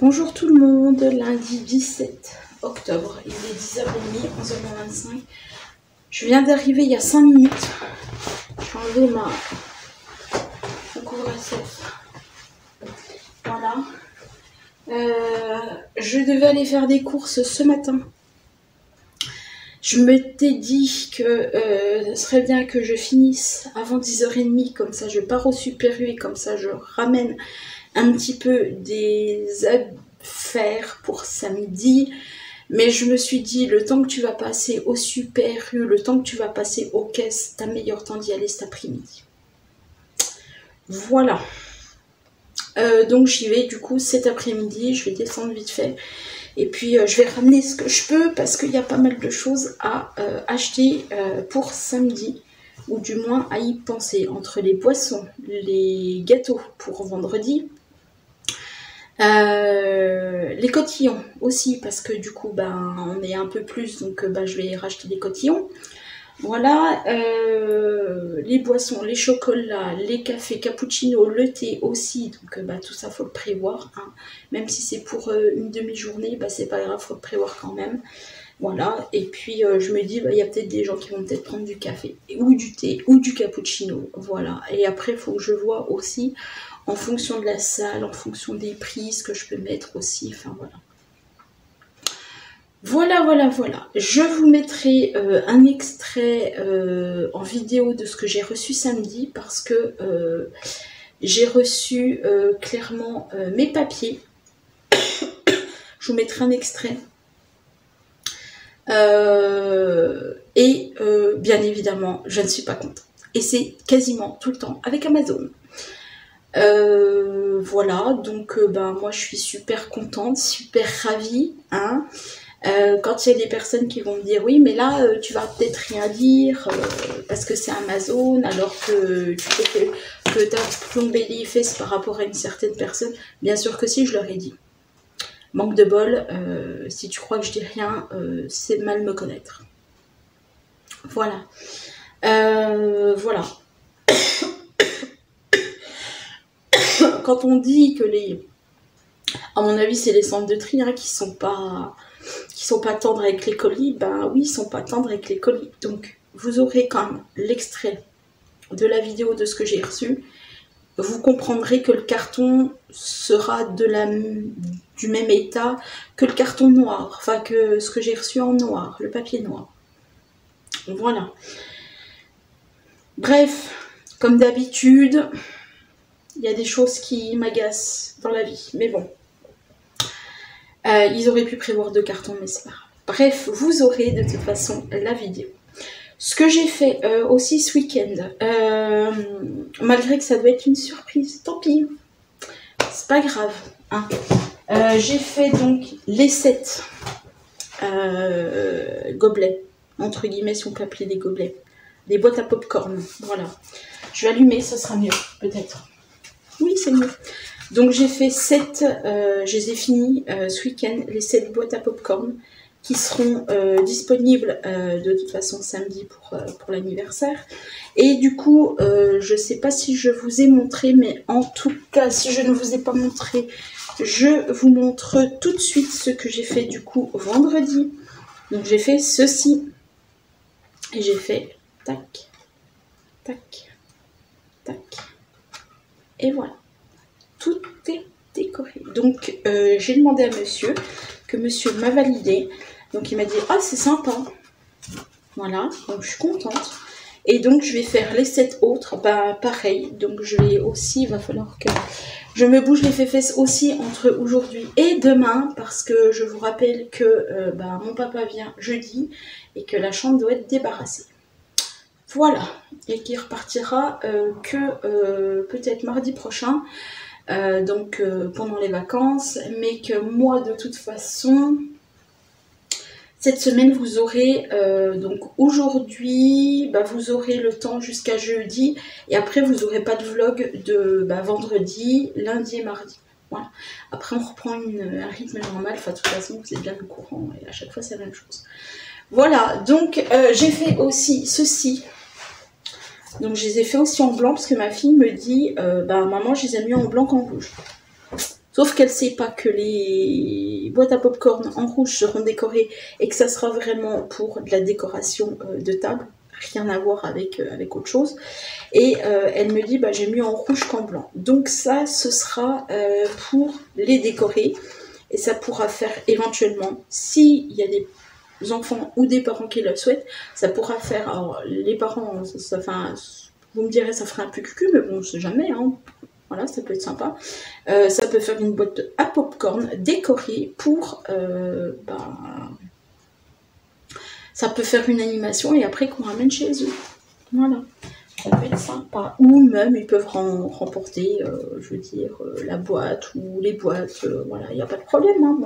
Bonjour tout le monde, lundi 17 octobre, il est 10h30, 11h25. Je viens d'arriver il y a 5 minutes. Je vais enlever mon couvre-chef. Voilà. Je devais aller faire des courses ce matin. Je m'étais dit que ce serait bien que je finisse avant 10h30, comme ça je pars au Super U et comme ça je ramène un petit peu des affaires pour samedi. Mais je me suis dit, le temps que tu vas passer au Super U, le temps que tu vas passer aux caisses, t'as meilleur temps d'y aller cet après-midi. Voilà. Donc j'y vais du coup cet après-midi, je vais descendre vite fait. Et puis je vais ramener ce que je peux parce qu'il y a pas mal de choses à acheter pour samedi. Ou du moins à y penser, entre les boissons, les gâteaux pour vendredi. Les cotillons aussi, parce que du coup on est un peu plus, donc je vais racheter des cotillons. Voilà, les boissons, les chocolats, les cafés, cappuccino, le thé aussi, donc tout ça faut le prévoir, hein. Même si c'est pour une demi-journée, c'est pas grave, faut le prévoir quand même. Voilà, et puis je me dis, il y a peut-être des gens qui vont peut-être prendre du café, ou du thé, ou du cappuccino, voilà. Et après, il faut que je vois aussi, en fonction de la salle, en fonction des prix, ce que je peux mettre aussi, enfin voilà. Voilà. Je vous mettrai un extrait en vidéo de ce que j'ai reçu samedi, parce que j'ai reçu clairement mes papiers. Je vous mettrai un extrait. Bien évidemment, je ne suis pas contente. Et c'est quasiment tout le temps avec Amazon. Voilà, donc moi je suis super contente, super ravie, hein. Quand il y a des personnes qui vont me dire oui mais là tu vas peut-être rien dire parce que c'est Amazon alors que tu as plombé les fesses par rapport à une certaine personne, bien sûr que si, je leur ai dit. Manque de bol, si tu crois que je dis rien, c'est mal me connaître. Voilà. Voilà. Quand on dit que à mon avis, c'est les centres de tri hein, qui sont pas tendres avec les colis, oui, ils sont pas tendres avec les colis. Donc, vous aurez quand même l'extrait de la vidéo de ce que j'ai reçu. Vous comprendrez que le carton sera du même état que le carton noir, enfin que ce que j'ai reçu en noir, le papier noir. Voilà. Bref, comme d'habitude, il y a des choses qui m'agacent dans la vie, mais bon. Ils auraient pu prévoir 2 cartons, mais c'est pas grave. Bref, vous aurez de toute façon la vidéo. Ce que j'ai fait aussi ce week-end, malgré que ça doit être une surprise, tant pis, c'est pas grave. Hein. J'ai fait donc les 7 gobelets, entre guillemets si on peut appeler des gobelets, des boîtes à pop-corn, voilà. Je vais allumer, ça sera mieux, peut-être. Oui, c'est mieux. Donc j'ai fait 7, je les ai finis ce week-end, les 7 boîtes à pop-corn qui seront disponibles de toute façon samedi pour l'anniversaire. Et du coup, je ne sais pas si je vous ai montré, mais en tout cas, si je ne vous ai pas montré, je vous montre tout de suite ce que j'ai fait du coup vendredi. Donc j'ai fait ceci. Et j'ai fait tac, tac, tac. Et voilà. Tout est décoré. Donc j'ai demandé à monsieur, que monsieur m'a validé. Donc il m'a dit ah c'est sympa. Voilà, donc je suis contente. Et donc je vais faire les 7 autres, pareil. Donc je vais aussi, il va falloir que je me bouge les fesses aussi entre aujourd'hui et demain. Parce que je vous rappelle que mon papa vient jeudi et que la chambre doit être débarrassée. Voilà, et qui repartira que peut-être mardi prochain. Donc pendant les vacances, mais que moi de toute façon cette semaine vous aurez donc aujourd'hui vous aurez le temps jusqu'à jeudi et après vous n'aurez pas de vlog de vendredi, lundi et mardi. Voilà. Après on reprend un rythme normal, enfin de toute façon vous êtes bien au courant et à chaque fois c'est la même chose. Voilà, donc j'ai fait aussi ceci. Donc je les ai fait aussi en blanc parce que ma fille me dit maman je les ai mis en blanc qu'en rouge. Sauf qu'elle ne sait pas que les boîtes à popcorn en rouge seront décorées et que ça sera vraiment pour de la décoration de table. Rien à voir avec autre chose. Et elle me dit, bah, j'ai mieux en rouge qu'en blanc. Donc ça, ce sera pour les décorer. Et ça pourra faire éventuellement, s'il y a des enfants ou des parents qui le souhaitent, ça pourra faire, alors les parents, enfin, vous me direz, ça ferait un peu cucu, mais bon, on sait jamais, hein. Voilà, ça peut être sympa. Ça peut faire une boîte à popcorn décorée pour, ça peut faire une animation et après qu'on ramène chez eux. Voilà, ça peut être sympa. Ou même, ils peuvent remporter, je veux dire, la boîte ou les boîtes, voilà, il n'y a pas de problème, hein.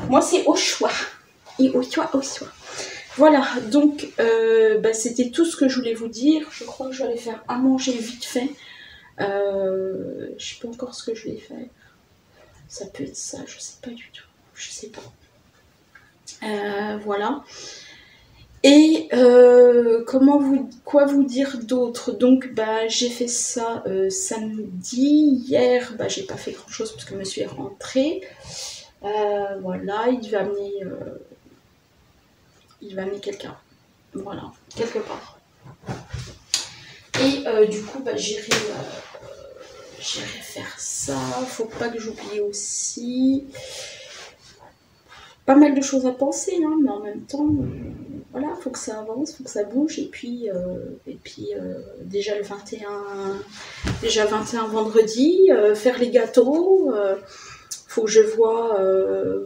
Moi, c'est au choix. Et au choix. Voilà, donc c'était tout ce que je voulais vous dire. Je crois que je vais aller faire à manger vite fait. Je sais pas encore ce que je vais faire. Ça peut être ça, je sais pas du tout. Je sais pas. Voilà. Et quoi vous dire d'autre? Donc j'ai fait ça samedi. Hier, j'ai pas fait grand chose parce que monsieur est rentré. Voilà, il va amener quelqu'un. Voilà, quelque part. Et du coup, j'irai faire ça. Faut pas que j'oublie aussi. Pas mal de choses à penser, hein, mais en même temps, voilà, faut que ça avance, faut que ça bouge. Et puis déjà le 21 vendredi, faire les gâteaux. Faut que je vois,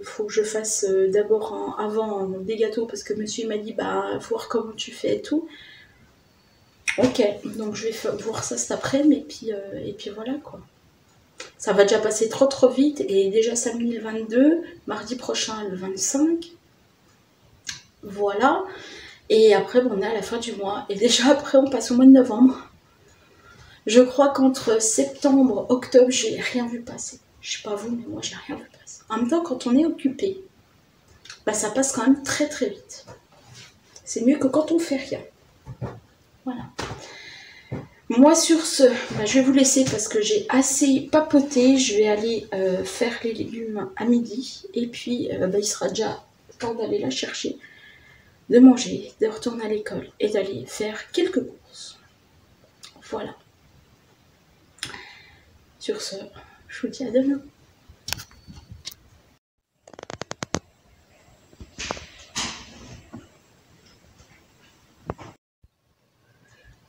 faut que je fasse d'abord avant des gâteaux parce que monsieur m'a dit faut voir comment tu fais et tout. Ok, donc je vais voir ça cet après-midi et puis voilà quoi. Ça va déjà passer trop vite et déjà samedi le 22, mardi prochain le 25. Voilà. Et après on est à la fin du mois et déjà après on passe au mois de novembre. Je crois qu'entre septembre, octobre, j'ai rien vu passer. Je sais pas vous, mais moi j'ai rien vu passer. En même temps, quand on est occupé, ça passe quand même très vite. C'est mieux que quand on fait rien. Voilà. Moi sur ce, je vais vous laisser parce que j'ai assez papoté. Je vais aller faire les légumes à midi. Et puis il sera déjà temps d'aller la chercher, de manger, de retourner à l'école et d'aller faire quelques courses. Voilà. Sur ce, je vous dis à demain.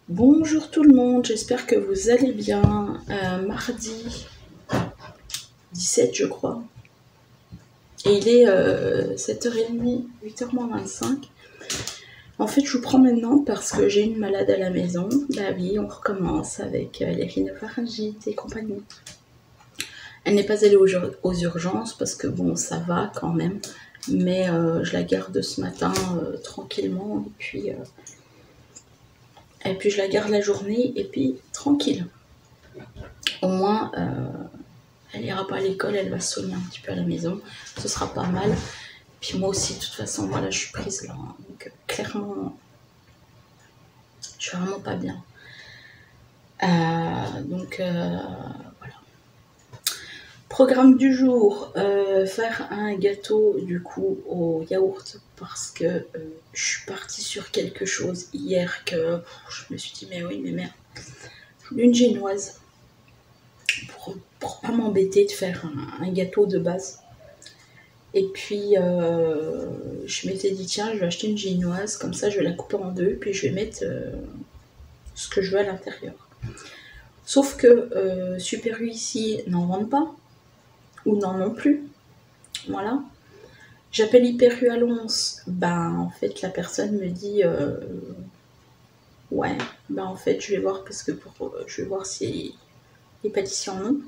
Bonjour tout le monde, j'espère que vous allez bien. Mardi 17 je crois. Et il est 7h30, 8h moins 25. En fait je vous prends maintenant parce que j'ai une malade à la maison. Bah oui, on recommence avec les rhinopharyngites et compagnie. Elle n'est pas allée aux urgences parce que bon ça va quand même. Mais je la garde ce matin tranquillement et puis je la garde la journée et puis tranquille. Au moins, elle ira pas à l'école, elle va se soigner un petit peu à la maison. Ce sera pas mal. Puis moi aussi, de toute façon, voilà, je suis prise là. Donc clairement, je suis vraiment pas bien. Voilà. Programme du jour, faire un gâteau du coup au yaourt parce que je suis partie sur quelque chose hier que je me suis dit mais oui mais merde, une génoise pour pas m'embêter de faire un gâteau de base. Et puis je m'étais dit tiens je vais acheter une génoise, comme ça je vais la couper en deux puis je vais mettre ce que je veux à l'intérieur. Sauf que Super U ici n'en vendent pas. Ou non plus. Voilà. J'appelle Hyper U à Lons. En fait, la personne me dit ouais, en fait, je vais voir parce que je vais voir si les pâtissiers en ont.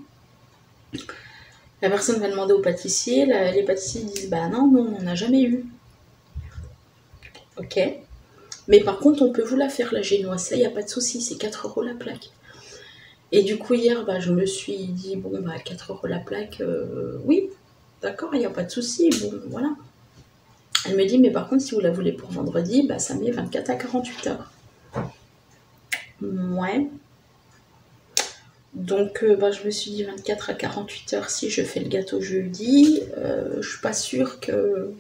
La personne va demander au pâtissier. Les pâtissiers disent non, on n'en a jamais eu. Ok. Mais par contre, on peut vous la faire, la génoise. Ça, il n'y a pas de souci. C'est 4 € la plaque. Et du coup, hier, je me suis dit, bon, 4 € la plaque, oui, d'accord, il n'y a pas de souci, bon, voilà. Elle me dit, mais par contre, si vous la voulez pour vendredi, ça met 24 à 48 heures. Ouais. Donc je me suis dit 24 à 48 heures si je fais le gâteau jeudi. Je suis pas sûre que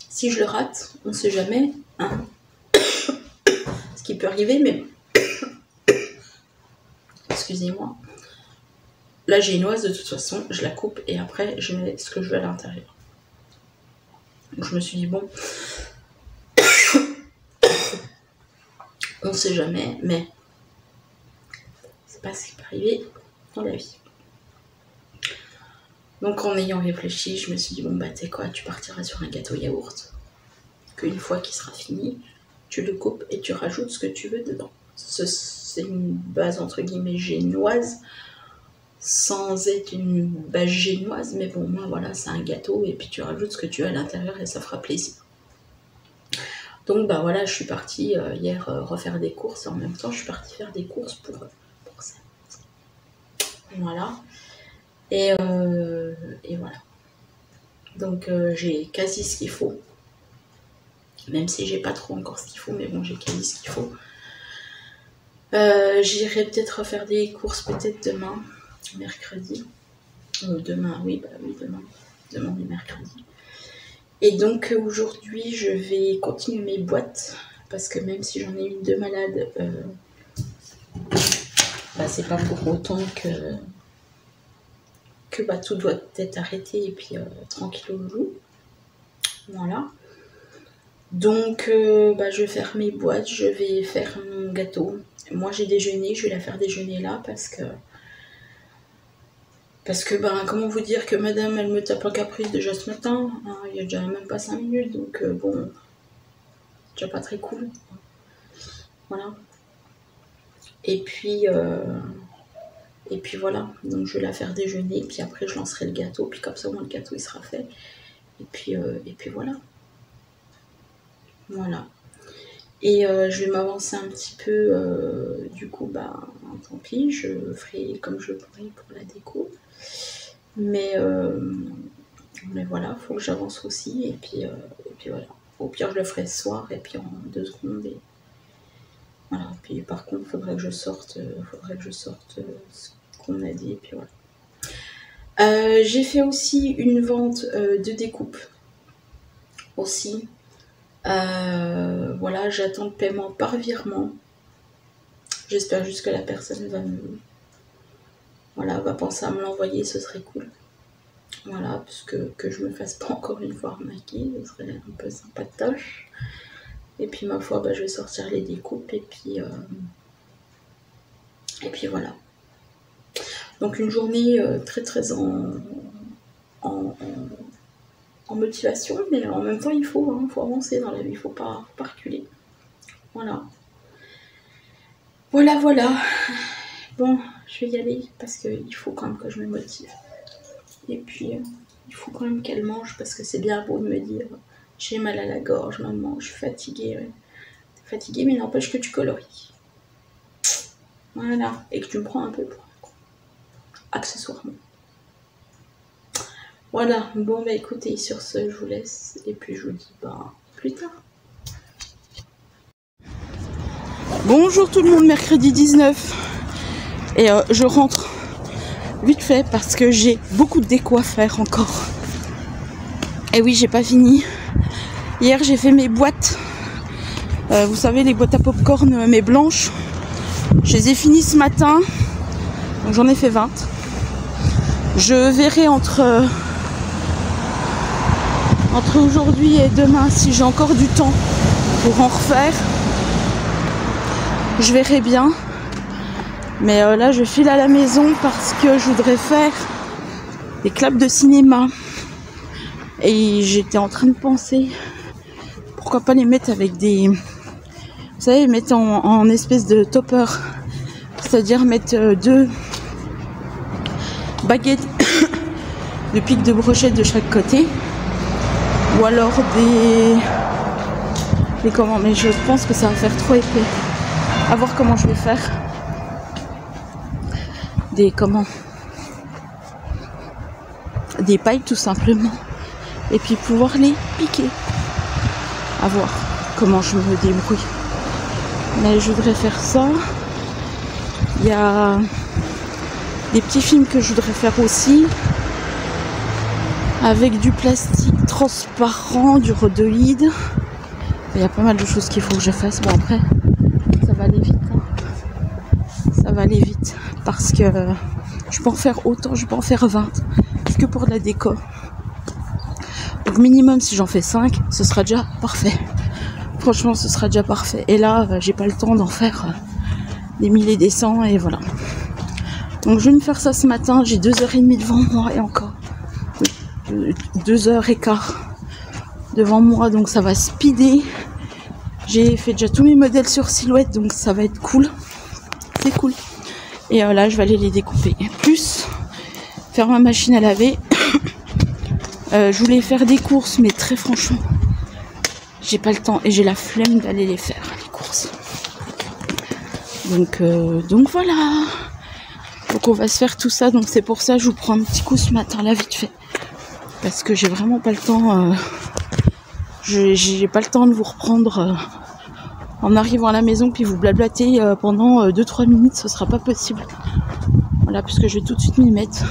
si je le rate, on sait jamais, hein. Ce qui peut arriver, mais excusez-moi. La génoise, de toute façon, je la coupe et après je mets ce que je veux à l'intérieur. Donc je me suis dit bon, on sait jamais, mais c'est pas ce qui peut arriver dans la vie. Donc en ayant réfléchi, je me suis dit bon bah tu sais quoi, tu partiras sur un gâteau yaourt, qu'une fois qu'il sera fini, tu le coupes et tu rajoutes ce que tu veux dedans. C'est une base entre guillemets génoise, sans être une base génoise, mais bon moi voilà, c'est un gâteau et puis tu rajoutes ce que tu veux à l'intérieur et ça fera plaisir. Donc bah voilà, je suis partie hier refaire des courses et en même temps je suis partie faire des courses pour ça. Voilà. Et voilà. Donc j'ai quasi ce qu'il faut. Même si j'ai pas trop encore ce qu'il faut, mais bon, j'ai quasi ce qu'il faut. J'irai peut-être refaire des courses peut-être demain, mercredi. Demain, oui, bah oui, demain. Demain est mercredi. Et donc aujourd'hui, je vais continuer mes boîtes. Parce que même si j'en ai une de malade, c'est pas pour autant que tout doit être arrêté et puis tranquille au jour. Voilà. Donc je vais faire mes boîtes, je vais faire mon gâteau. Moi j'ai déjeuné, je vais la faire déjeuner là parce que comment vous dire que madame elle me tape un caprice déjà ce matin, hein, il y a déjà même pas 5 minutes, donc bon, déjà pas très cool. Voilà. Et puis voilà, donc je vais la faire déjeuner, puis après je lancerai le gâteau, puis comme ça, le gâteau il sera fait. Et puis voilà. Voilà. Et je vais m'avancer un petit peu, du coup, tant pis, je ferai comme je pourrai pour la déco. Mais voilà, il faut que j'avance aussi, et puis voilà. Au pire, je le ferai ce soir, et puis en 2 secondes, et voilà. Puis par contre, il faudrait que je sorte ce qu'on a dit, et puis voilà. J'ai fait aussi une vente de découpe, aussi. Voilà, j'attends le paiement par virement. J'espère juste que la personne va penser à me l'envoyer, ce serait cool. Voilà, parce que je me fasse pas encore une fois arnaquer, ce serait un peu sympatoche. Et puis ma foi, je vais sortir les découpes et puis voilà. Donc une journée très très en motivation, mais en même temps il faut avancer dans la vie, il faut pas reculer. Voilà. Voilà. Bon, je vais y aller parce qu'il faut quand même que je me motive. Et puis il faut quand même qu'elle mange parce que c'est bien beau de me dire j'ai mal à la gorge, maman, je suis fatiguée. Ouais. T'es fatiguée, mais n'empêche que tu colories. Voilà, et que tu me prends un peu pour un con. Accessoirement. Voilà, bon écoutez, sur ce je vous laisse et puis je vous dis plus tard. Bonjour tout le monde, mercredi 19 et je rentre vite fait parce que j'ai beaucoup de déco à faire encore. Et oui, j'ai pas fini. Hier j'ai fait mes boîtes, vous savez les boîtes à popcorn mais blanches. Je les ai finies ce matin, donc j'en ai fait 20. Je verrai entre aujourd'hui et demain si j'ai encore du temps pour en refaire. Je verrai bien. Mais là je file à la maison parce que je voudrais faire des claps de cinéma. Et j'étais en train de penser pourquoi pas les mettre avec des... Vous savez, mettre en espèce de topper. C'est-à-dire mettre 2 baguettes de pics de brochette de chaque côté. Ou alors des comment, mais je pense que ça va faire trop épais. À voir comment je vais faire. Des pailles tout simplement. Et puis pouvoir les piquer. À voir comment je me débrouille. Mais je voudrais faire ça. Il y a Des petits films que je voudrais faire aussi. Avec du plastique transparent, du rhodoïde. Il y a pas mal de choses qu'il faut que je fasse. Bon après, ça va aller vite. Hein. Ça va aller vite. Parce que je peux en faire autant, je peux en faire 20. C'est que pour de la déco. Donc minimum, si j'en fais 5, ce sera déjà parfait. Franchement, ce sera déjà parfait. Et là, j'ai pas le temps d'en faire des milliers, des cents, et voilà. Donc je vais me faire ça ce matin. J'ai 2h30 devant moi et encore 2h15 devant moi, donc ça va speeder. J'ai fait déjà tous mes modèles sur Silhouette, donc ça va être cool. C'est cool. Et là, je vais aller les découper. Plus faire ma machine à laver. Je voulais faire des courses, mais très franchement, j'ai pas le temps et j'ai la flemme d'aller les faire, les courses. Donc voilà. Donc on va se faire tout ça. Donc c'est pour ça que je vous prends un petit coup ce matin là vite fait. Parce que j'ai vraiment pas le temps. J'ai pas le temps de vous reprendre en arrivant à la maison puis vous blablater pendant 2-3 minutes. Ce sera pas possible. Voilà, puisque je vais tout de suite m'y mettre.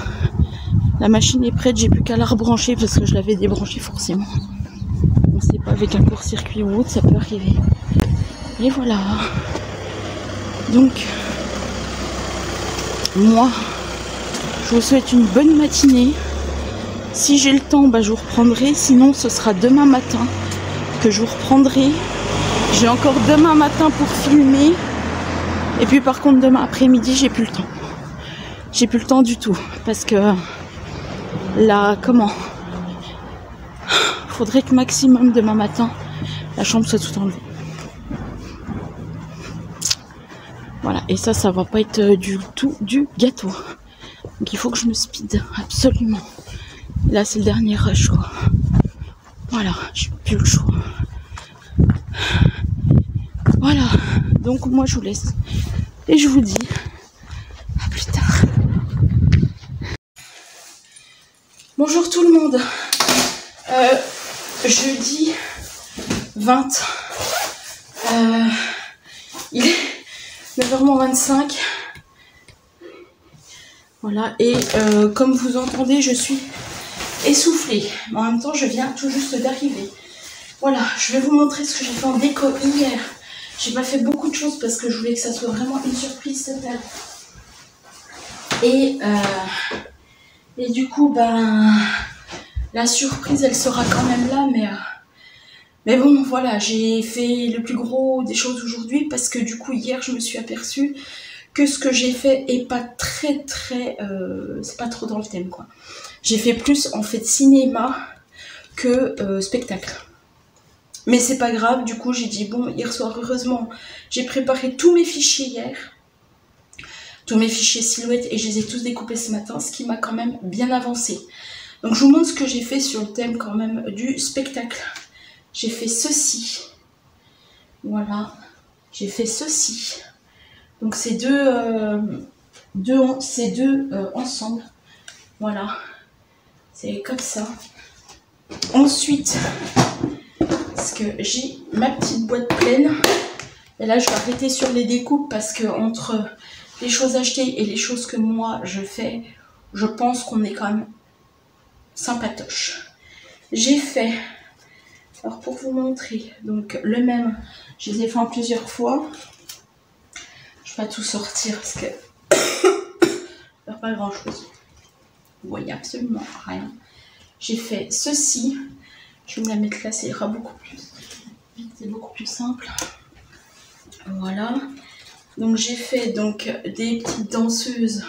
La machine est prête, j'ai plus qu'à la rebrancher parce que je l'avais débranchée forcément. On sait pas, avec un court-circuit ou autre, ça peut arriver. Et voilà. Donc, moi, je vous souhaite une bonne matinée. Si j'ai le temps, bah, je vous reprendrai. Sinon, ce sera demain matin que je vous reprendrai. J'ai encore demain matin pour filmer. Et puis par contre, demain après-midi, j'ai plus le temps. J'ai plus le temps du tout. Parce que là, faudrait que maximum demain matin, la chambre soit tout enlevée. Voilà, et ça va pas être du tout du gâteau. Donc il faut que je me speed, absolument. Là, c'est le dernier rush, quoi. Voilà, j'ai plus le choix. Voilà, donc moi je vous laisse. Et je vous dis à plus tard. Bonjour tout le monde. Jeudi 20. Il est 9h25. Voilà, et comme vous entendez, je suis essoufflée. Mais en même temps, je viens tout juste d'arriver. Voilà, je vais vous montrer ce que j'ai fait en déco hier. J'ai pas fait beaucoup de choses parce que je voulais que ça soit vraiment une surprise totale. Et du coup, ben, la surprise, elle sera quand même là, mais bon, voilà, j'ai fait le plus gros des choses aujourd'hui parce que du coup, hier, je me suis aperçue que ce que j'ai fait est pas très, c'est pas trop dans le thème, quoi. J'ai fait plus, en fait, cinéma que spectacle. Mais c'est pas grave, du coup, j'ai dit, bon, hier soir, heureusement, j'ai préparé tous mes fichiers hier. Tous mes fichiers Silhouette et je les ai tous découpés ce matin, ce qui m'a quand même bien avancé. Donc je vous montre ce que j'ai fait sur le thème quand même du spectacle. J'ai fait ceci. Voilà. J'ai fait ceci. Donc c'est deux ensemble. Voilà. C'est comme ça. Ensuite, parce que j'ai ma petite boîte pleine. Et là je vais arrêter sur les découpes parce que entre les choses achetées et les choses que moi je fais, je pense qu'on est quand même sympatoche. J'ai fait, alors pour vous montrer, donc le même, je les ai fait en plusieurs fois. Je vais pas tout sortir parce que il n'y a pas grand chose. Vous voyez absolument rien. J'ai fait ceci. Je vais me la mettre là, ça ira beaucoup plus vite, c'est beaucoup plus simple. Voilà. Donc j'ai fait donc des petites danseuses,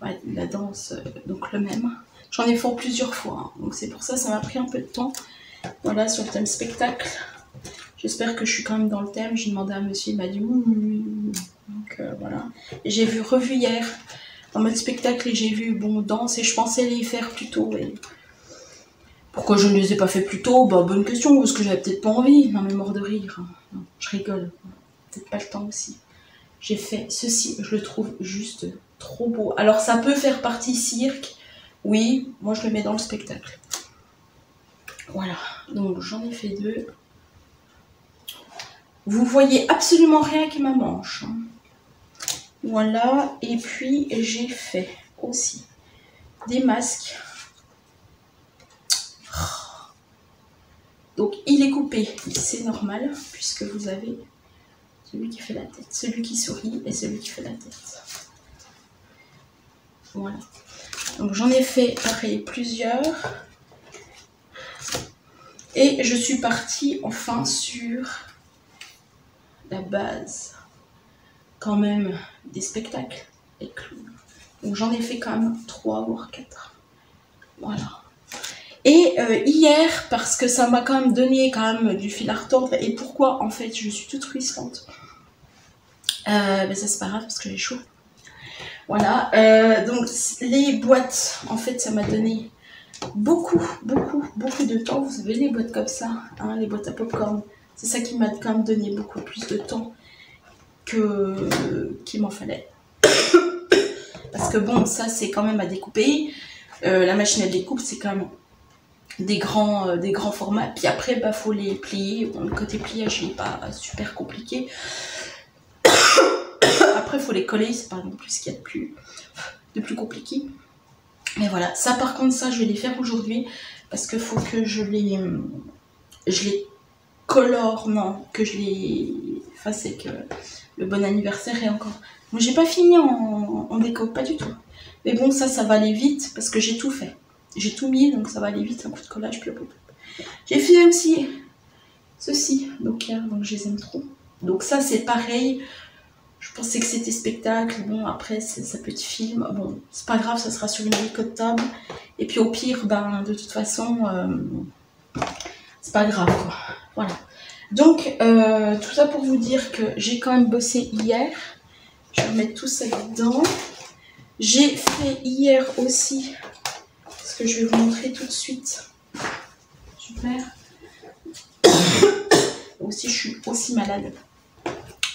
ouais, la danse, donc le même. J'en ai fait plusieurs fois, hein. Donc c'est pour ça ça m'a pris un peu de temps. Voilà, sur le thème spectacle. J'espère que je suis quand même dans le thème. J'ai demandé à monsieur, il m'a dit oui. Donc voilà. J'ai revu hier en mode spectacle et j'ai vu bon danse et je pensais les faire plus tôt. Et pourquoi je ne les ai pas fait plus tôt? Bah bonne question, parce que j'avais peut-être pas envie. Non mais mort de rire. Non, je rigole. Peut-être pas le temps aussi. J'ai fait ceci, je le trouve juste trop beau. Alors ça peut faire partie cirque, oui, moi je le mets dans le spectacle. Voilà, donc j'en ai fait deux. Vous voyez absolument rien avec ma manche. Voilà, et puis j'ai fait aussi des masques. Donc il est coupé, c'est normal, puisque vous avez celui qui fait la tête, celui qui sourit et celui qui fait la tête. Voilà. Donc j'en ai fait pareil plusieurs. Et je suis partie enfin sur la base quand même des spectacles et clowns. Donc j'en ai fait quand même 3 voire 4. Voilà. Et hier, parce que ça m'a quand même donné quand même du fil à retordre, et pourquoi en fait je suis toute ruisselante. Mais ça c'est pas grave parce que j'ai chaud. Voilà, donc les boîtes, en fait ça m'a donné beaucoup de temps. Vous savez les boîtes comme ça, hein, les boîtes à popcorn, c'est ça qui m'a quand même donné beaucoup plus de temps qu'il m'en fallait. Parce que bon, ça c'est quand même à découper. La machine à découpe c'est quand même des grands formats. Puis après, bah faut les plier. Bon, le côté pliage n'est pas super compliqué. Après, il faut les coller, c'est pas non plus ce qu'il y a de plus compliqué. Mais voilà, ça par contre, ça je vais les faire aujourd'hui parce qu'il faut que je les colore, non, que je les fasse avec le bon anniversaire et encore. Moi, j'ai pas fini en déco, pas du tout. Mais bon, ça va aller vite parce que j'ai tout fait. J'ai tout mis, donc ça va aller vite, un coup de collage, puis hop. J'ai fait aussi ceci, donc je les aime trop. Donc ça, c'est pareil. Je pensais que c'était spectacle. Bon, après, ça peut être film. Bon, c'est pas grave, ça sera sur une vieille côte table. Et puis au pire, ben, de toute façon, c'est pas grave, quoi. Voilà. Donc, tout ça pour vous dire que j'ai quand même bossé hier. Je vais remettre tout ça dedans. J'ai fait hier aussi, ce que je vais vous montrer tout de suite. Super. Aussi, je suis aussi malade.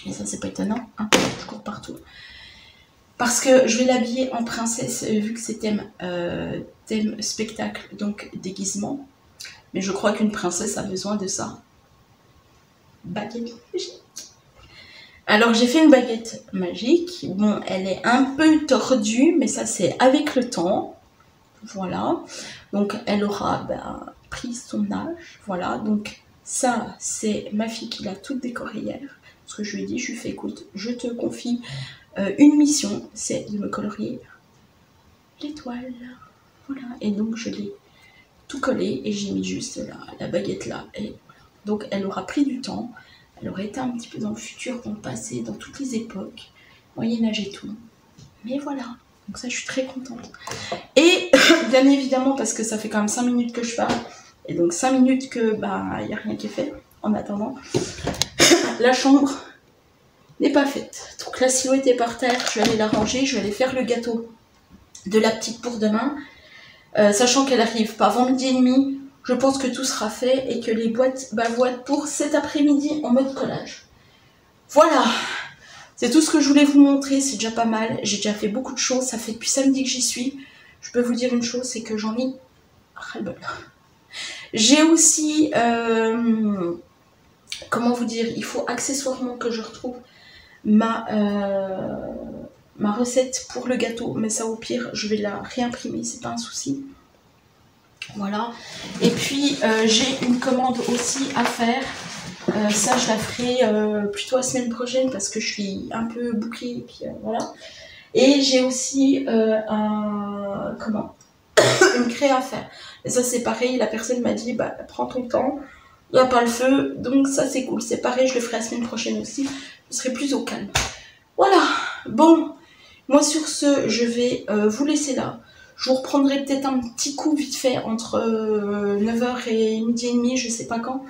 Et ça, c'est pas étonnant, hein, je cours partout. Parce que je vais l'habiller en princesse, vu que c'est thème spectacle, donc déguisement. Mais je crois qu'une princesse a besoin de ça. Baguette magique. Alors, j'ai fait une baguette magique. Bon, elle est un peu tordue, mais ça, c'est avec le temps. Voilà. Donc, elle aura pris son âge. Voilà. Donc, ça, c'est ma fille qui l'a toute décorée hier. Parce que je lui ai dit, je lui ai fait, écoute, je te confie une mission, c'est de me colorier l'étoile. Voilà, et donc je l'ai tout collé et j'ai mis juste la baguette là. Et voilà. Donc elle aura pris du temps, elle aurait été un petit peu dans le futur, dans le passé, dans toutes les époques, Moyen-Âge et tout. Mais voilà, donc ça je suis très contente. Et bien évidemment, parce que ça fait quand même 5 minutes que je parle, et donc 5 minutes que il n'y a rien qui est fait en attendant. La chambre n'est pas faite. Donc la silhouette est par terre, je vais aller la ranger, je vais aller faire le gâteau de la petite pour demain. Sachant qu'elle arrive pas avant 12h30, je pense que tout sera fait et que les boîtes vont être pour cet après-midi en mode collage. Voilà, c'est tout ce que je voulais vous montrer, c'est déjà pas mal. J'ai déjà fait beaucoup de choses, ça fait depuis samedi que j'y suis. Je peux vous dire une chose, c'est que j'en ai ras-le-bol. J'ai aussi... comment vous dire, il faut accessoirement que je retrouve ma recette pour le gâteau, mais ça au pire je vais la réimprimer, c'est pas un souci. Voilà, et puis j'ai une commande aussi à faire, ça je la ferai plutôt la semaine prochaine parce que je suis un peu bouclée, et puis voilà. Et j'ai aussi une cré à faire, et ça c'est pareil, la personne m'a dit prends ton temps, il n'y a pas le feu, donc ça c'est cool, c'est pareil, je le ferai la semaine prochaine aussi, je serai plus au calme. Voilà, bon, moi sur ce, je vais vous laisser là. Je vous reprendrai peut-être un petit coup vite fait entre 9h et 12h30, je sais pas quand.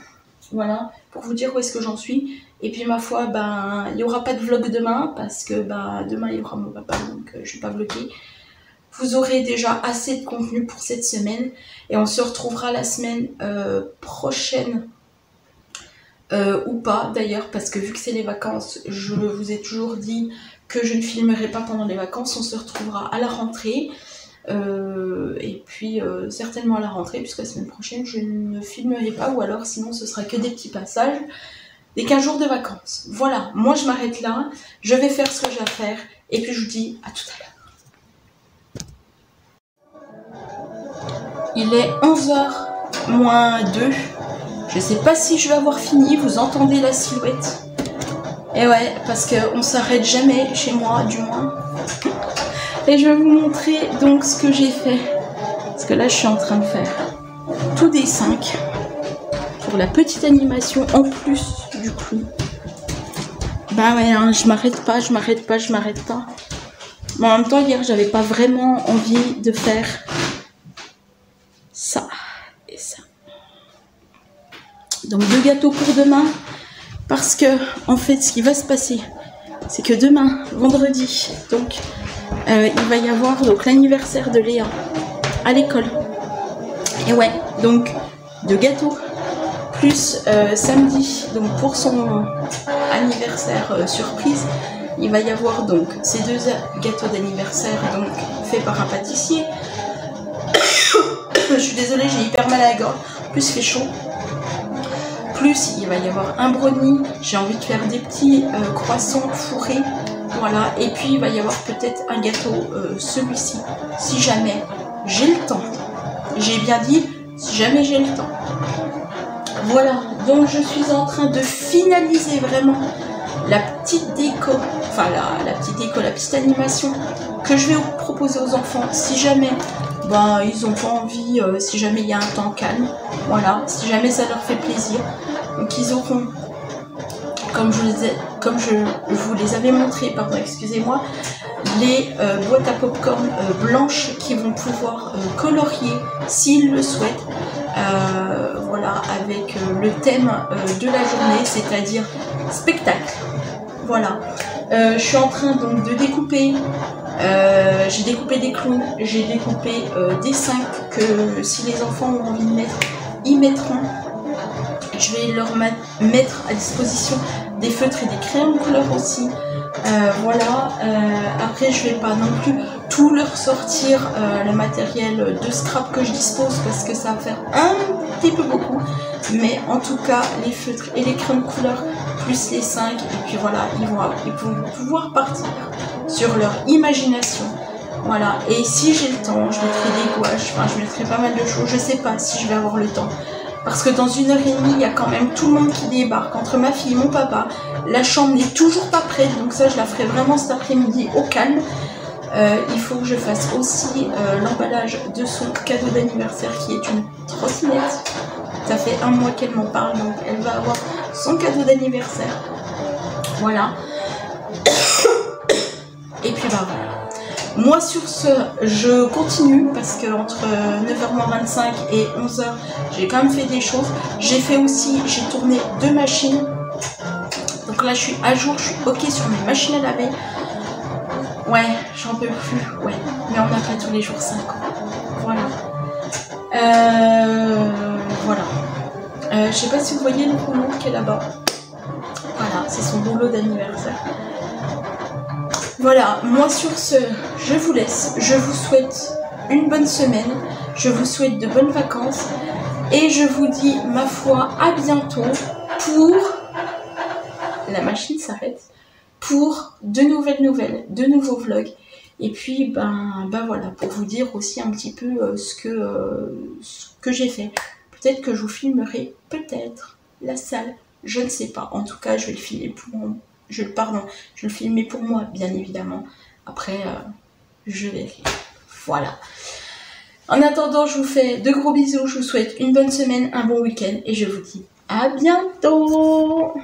Voilà, pour vous dire où est-ce que j'en suis. Et puis ma foi, il n'y aura pas de vlog demain, parce que demain il y aura mon papa, donc je ne vais pas vlogger. Vous aurez déjà assez de contenu pour cette semaine. Et on se retrouvera la semaine prochaine. Ou pas d'ailleurs, parce que vu que c'est les vacances, je vous ai toujours dit que je ne filmerai pas pendant les vacances. On se retrouvera à la rentrée. Et puis certainement à la rentrée, puisque la semaine prochaine je ne filmerai pas, ou alors sinon ce sera que des petits passages, des 15 jours de vacances. Voilà, moi je m'arrête là, je vais faire ce que j'ai à faire Et puis je vous dis à tout à l'heure. Il est 11h moins 2. Je sais pas si je vais avoir fini, vous entendez la silhouette. Et ouais, parce qu'on s'arrête jamais chez moi, du moins. Et je vais vous montrer donc ce que j'ai fait. Parce que là, je suis en train de faire tout des 5 pour la petite animation en plus du clown. Bah ouais, hein, je m'arrête pas. Mais en même temps, hier, j'avais pas vraiment envie de faire ça et ça. Donc 2 gâteaux pour demain. Parce que, en fait, ce qui va se passer, c'est que demain, vendredi, donc, il va y avoir l'anniversaire de Léa à l'école. Et ouais, donc 2 gâteaux. Plus samedi, donc pour son anniversaire surprise, il va y avoir donc ces 2 gâteaux d'anniversaire donc faits par un pâtissier. Je suis désolée, j'ai hyper mal à la gorge. Plus il fait chaud. Plus il va y avoir un brownie. J'ai envie de faire des petits croissants fourrés. Voilà. Et puis il va y avoir peut-être un gâteau, celui-ci, si jamais j'ai le temps. J'ai bien dit, si jamais j'ai le temps. Voilà, donc je suis en train de finaliser vraiment la petite déco, enfin la petite animation que je vais proposer aux enfants si jamais ils n'ont pas envie, si jamais il y a un temps calme, voilà, si jamais ça leur fait plaisir. Donc ils auront, comme je vous les avais montré, pardon, excusez-moi, les boîtes à popcorn blanches qui vont pouvoir colorier s'ils le souhaitent. Voilà, avec le thème de la journée, c'est-à-dire spectacle. Voilà. Je suis en train donc de découper. J'ai découpé des clowns, j'ai découpé des 5 que si les enfants ont envie de mettre, ils mettront. Je vais leur mettre à disposition des feutres et des crayons de couleur aussi. Voilà. Après, je vais pas non plus tout leur sortir le matériel de scrap que je dispose parce que ça va faire un petit peu beaucoup. Mais en tout cas, les feutres et les crayons de couleur plus les 5. Et puis voilà, ils vont pouvoir partir sur leur imagination. Voilà. Et si j'ai le temps, je mettrai des gouaches. Enfin, je mettrai pas mal de choses. Je sais pas si je vais avoir le temps. Parce que dans 1h30, il y a quand même tout le monde qui débarque. Entre ma fille et mon papa, la chambre n'est toujours pas prête. Donc ça, je la ferai vraiment cet après-midi au calme. Il faut que je fasse aussi l'emballage de son cadeau d'anniversaire qui est une trottinette. Ça fait 1 mois qu'elle m'en parle. Donc elle va avoir son cadeau d'anniversaire. Voilà. Et puis voilà. Moi sur ce, je continue parce que entre 9h25 et 11h, j'ai quand même fait des choses. J'ai tourné 2 machines. Donc là, je suis à jour, je suis ok sur mes machines à laver. Ouais, j'en peux plus, ouais. Mais on n'a pas tous les jours 5 ans. Voilà. Voilà. Je sais pas si vous voyez le rouleau qui est là-bas. Voilà, c'est son rouleau d'anniversaire. Voilà, moi sur ce, je vous laisse. Je vous souhaite une bonne semaine. Je vous souhaite de bonnes vacances. Et je vous dis, ma foi, à bientôt pour... La machine s'arrête. Pour de nouvelles nouvelles, de nouveaux vlogs. Et puis, voilà, pour vous dire aussi un petit peu ce que j'ai fait. Peut-être que je vous filmerai, peut-être, la salle. Je ne sais pas. En tout cas, je vais le filmer je vais le filmer pour moi, bien évidemment. Après, je verrai. Voilà. En attendant, je vous fais de gros bisous. Je vous souhaite une bonne semaine, un bon week-end. Et je vous dis à bientôt.